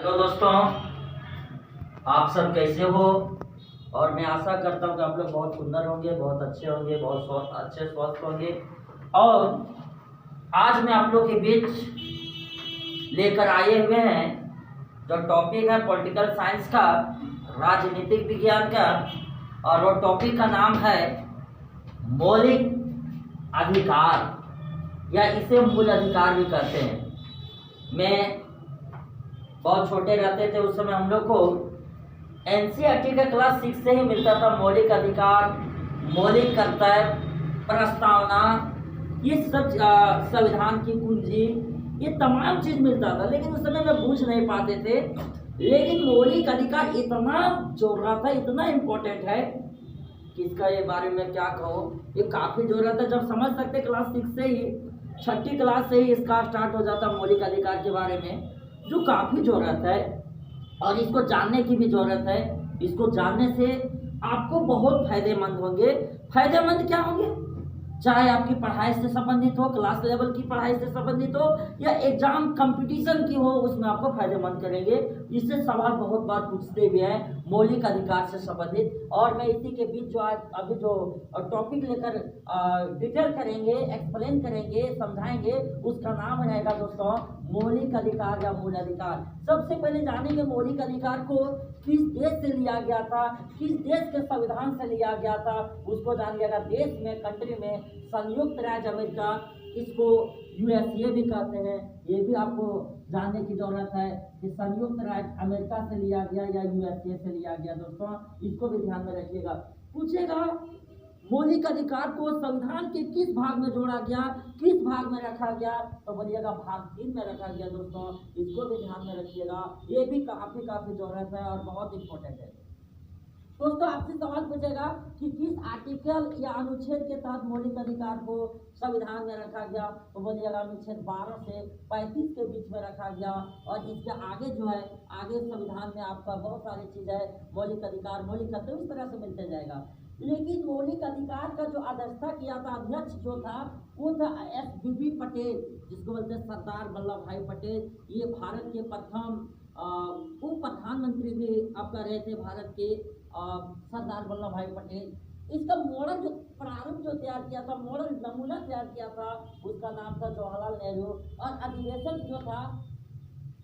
Hello दोस्तों, आप सब कैसे हो। और मैं आशा करता हूँ कि आप लोग बहुत सुंदर होंगे, बहुत अच्छे होंगे, बहुत अच्छे स्वस्थ होंगे। और आज मैं आप लोग के बीच लेकर आए हुए हैं जो टॉपिक है पॉलिटिकल साइंस का, राजनीतिक विज्ञान का। और वो टॉपिक का नाम है मौलिक अधिकार या इसे मूल अधिकार भी कहते हैं। मैं बहुत छोटे रहते थे उस समय हम लोग को एनसीईआरटी का क्लास 6 से ही मिलता था मौलिक अधिकार, मौलिक कर्तव्य, प्रस्तावना, ये सब संविधान की कुंजी, ये तमाम चीज मिलता था। लेकिन उस समय में बूझ नहीं पाते थे। लेकिन मौलिक अधिकार इतना जोर था, इतना इम्पोर्टेंट है कि इसका ये बारे में क्या कहो, ये काफी जोर था। जब समझ सकते क्लास 6 से ही, 6ठी क्लास से ही इसका स्टार्ट हो जाता मौलिक अधिकार के बारे में, जो काफ़ी ज़रूरत है और इसको जानने की भी ज़रूरत है। इसको जानने से आपको बहुत फायदेमंद होंगे। फायदेमंद क्या होंगे? चाहे आपकी पढ़ाई से संबंधित हो, क्लास लेवल की पढ़ाई से संबंधित हो, या एग्जाम कंपटीशन की हो, उसमें आपको फायदेमंद करेंगे। इससे सवाल बहुत बार पूछते भी हैं मौलिक अधिकार से संबंधित। और मैं इसी के बीच जो आज अभी जो टॉपिक लेकर डिटेल करेंगे, एक्सप्लेन करेंगे, समझाएंगे, उसका नाम रहेगा दोस्तों मौलिक अधिकार या मूल अधिकार। सबसे पहले जानेंगे मौलिक अधिकार को किस देश से लिया गया था, किस देश के संविधान से लिया गया था, उसको जान लिया। देश में, कंट्री में संयुक्त राज्य अमेरिका, इसको यूएसए भी कहते हैं, ये भी आपको जानने की जरूरत है कि संयुक्त राज्य अमेरिका से लिया गया या यूएसए से लिया गया। दोस्तों इसको भी ध्यान में रखिएगा। पूछेगा मौलिक अधिकार को संविधान के किस भाग में जोड़ा गया, किस भाग में रखा गया, तो बोलिएगा भाग 3 में रखा गया। दोस्तों इसको भी ध्यान में रखिएगा, ये भी काफी जरूरत है और बहुत इंपॉर्टेंट है। दोस्तों आपसे सवाल पूछेगा कि किस आर्टिकल या अनुच्छेद के तहत मौलिक अधिकार को संविधान में रखा गया, तो बोलिएगा अनुच्छेद 12 से 35 के बीच में रखा गया। और इसके आगे जो है, आगे संविधान में आपका बहुत सारी चीजें है, मौलिक अधिकार, मौलिक कर्तव्य, इस तरह से मिलते जाएगा। लेकिन मौलिक अधिकार का जो अध्यक्षता किया था, अध्यक्ष जो था, वो था एस.बी.बी. पटेल, जिसको बोलते हैं सरदार वल्लभ भाई पटेल। ये भारत के प्रथम उप प्रधानमंत्री भी आपका रहे थे भारत के, सरदार वल्लभ भाई पटेल। इसका मॉडल जो प्रारूप जो तैयार किया था, मॉडल नमूना तैयार किया था, उसका नाम था जवाहरलाल नेहरू। और अधिवेशन जो था,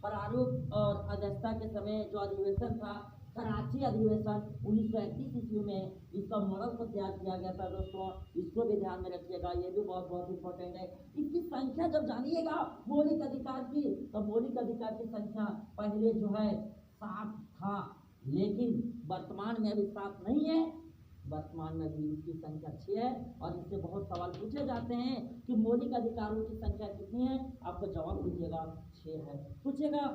प्रारूप और अध्यक्षता के समय जो अधिवेशन था, कराची अधिवेशन 1931 ईस्वी में इसका मॉडल को तैयार किया गया था। दोस्तों इसको भी ध्यान में रखिएगा, ये भी बहुत इंपॉर्टेंट है। इसकी संख्या जब जानिएगा मौलिक अधिकार की, तो मौलिक अधिकार की संख्या पहले जो है 7 था, लेकिन वर्तमान में अभी 7 नहीं है, वर्तमान में भी इसकी संख्या 6 है। और इससे बहुत सवाल पूछे जाते हैं कि मौलिक अधिकारों की संख्या कितनी है, आपको जवाब दीजिएगा 6 है। पूछेगा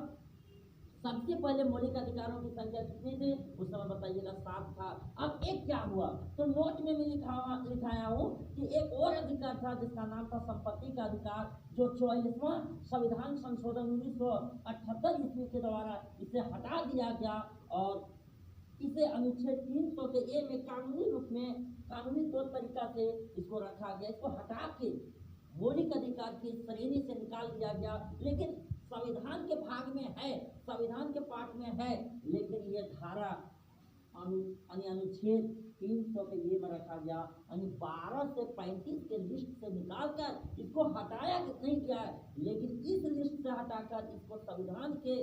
सबसे पहले मौलिक अधिकारों की संख्या कितनी थी, उस समय बताइएगा 7 था। अब एक क्या हुआ, तो नोट में मैं लिखाया हूँ कि एक और अधिकार था जिसका नाम था संपत्ति का अधिकार, जो 44वां संविधान संशोधन 1978 ईस्वी के द्वारा इसे हटा दिया गया। और इसे अनुच्छेद 300 के ए में कानूनी रूप में, कानूनी तौर तरीका से इसको रखा गया। इसको हटा के मौलिक अधिकार की श्रेणी से निकाल दिया गया। लेकिन संविधान के भाग में है, संविधान के पार्ट में है, लेकिन ये धारा अनुच्छेद 300 के ये में रखा गया। 12 से 35 के लिस्ट से निकालकर इसको हटाया नहीं किया है, लेकिन इस लिस्ट से हटाकर इसको संविधान के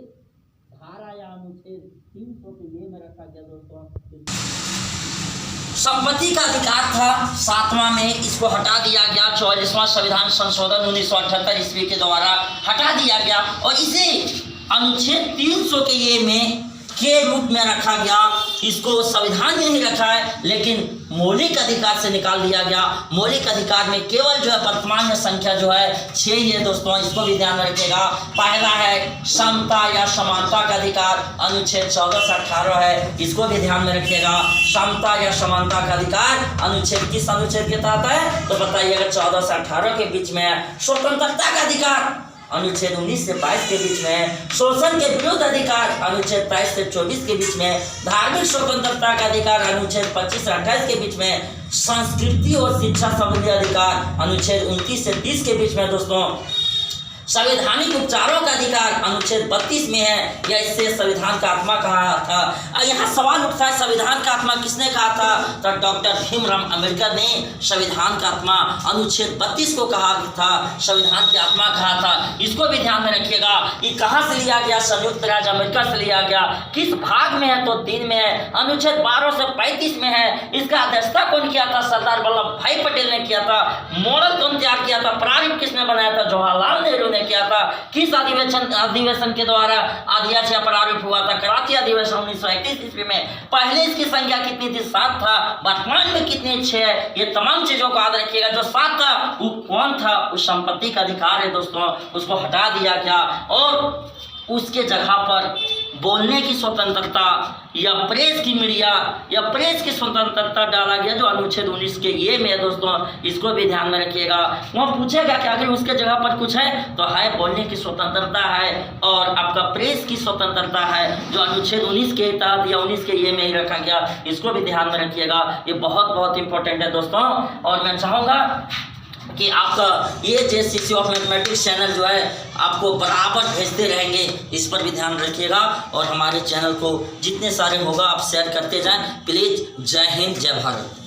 धारा या अनुच्छेद 300 के ये में रखा गया। दोस्तों संपत्ति का अधिकार था 7वां में, इसको हटा दिया गया। 44वां संविधान संशोधन 1978 ईस्वी के द्वारा हटा दिया गया और इसे अनुच्छेद 300 के ये में के रूप में रखा गया। इसको संविधान में ही रखा है, लेकिन मौलिक अधिकार से निकाल दिया गया। मौलिक अधिकार में केवल जो है वर्तमान में संख्या जो है 6 ही है। दोस्तों इसको भी ध्यान में रखिएगा। पहला है समता या समानता का अधिकार, अनुच्छेद 14 से 18 है, इसको भी ध्यान में रखिएगा। समता या समानता का अधिकार अनुच्छेद किस अनुच्छेद के तहत है, तो बताइएगा 14 से 18 के बीच में है। स्वतंत्रता का अधिकार अनुच्छेद 19 से 22 के बीच में। शोषण के विरुद्ध अधिकार अनुच्छेद 23 से 24 के बीच में। धार्मिक स्वतंत्रता का अधिकार अनुच्छेद 25 से 28 के बीच में। संस्कृति और शिक्षा संबंधी अधिकार अनुच्छेद 29 से 30 के बीच में। दोस्तों संवैधानिक उपचारों का अधिकार अनुच्छेद 32 में है, या इससे संविधान का आत्मा कहा था। यहाँ सवाल उठता है संविधान का आत्मा किसने कहा था? तो डॉक्टर भीमराव अंबेडकर ने संविधान का आत्मा अनुच्छेद 32 को कहा था, संविधान की आत्मा कहा था। इसको भी ध्यान में रखिएगा। ये कहाँ से लिया गया? संयुक्त राज्य अमेरिका से लिया गया। किस भाग में है? तो 3 में है। अनुच्छेद 12 से 35 में है। इसका अध्यक्षता कौन किया था? सरदार वल्लभ भाई पटेल ने किया था। मॉडल कौन तैयार किया था? प्रारूप किसने बनाया था? जवाहरलाल नेहरू ने किया था। किस अधिवेशन के द्वारा अध्यक्ष या प्रारूप हुआ था? कराची अधिवेशन 1931 ईस्वी में। पहले इसकी संख्या कितनी थी? 7 था। वर्तमान में कितनी? 6 है। ये तमाम चीजों को याद रखिएगा। जो 7 था वो कौन था? उस संपत्ति का अधिकार है दोस्तों, उसको हटा दिया गया और उसके जगह पर बोलने की स्वतंत्रता या प्रेस की मीडिया या प्रेस की स्वतंत्रता डाला गया, जो अनुच्छेद 19 के ये में है दोस्तों। इसको भी ध्यान में रखिएगा। वहाँ पूछेगा कि अगर उसके जगह पर कुछ है तो है बोलने की स्वतंत्रता है और आपका प्रेस की स्वतंत्रता है, जो अनुच्छेद 19 के तहत या 19 के ये में ही रखा गया। इसको भी ध्यान में रखिएगा। ये बहुत बहुत इंपॉर्टेंट है दोस्तों। और मैं चाहूँगा कि आपका ये JCC ऑफ मैथमेटिक्स चैनल जो है आपको बराबर भेजते रहेंगे, इस पर भी ध्यान रखिएगा। और हमारे चैनल को जितने सारे होगा आप शेयर करते जाएं प्लीज़। जय हिंद, जय भारत।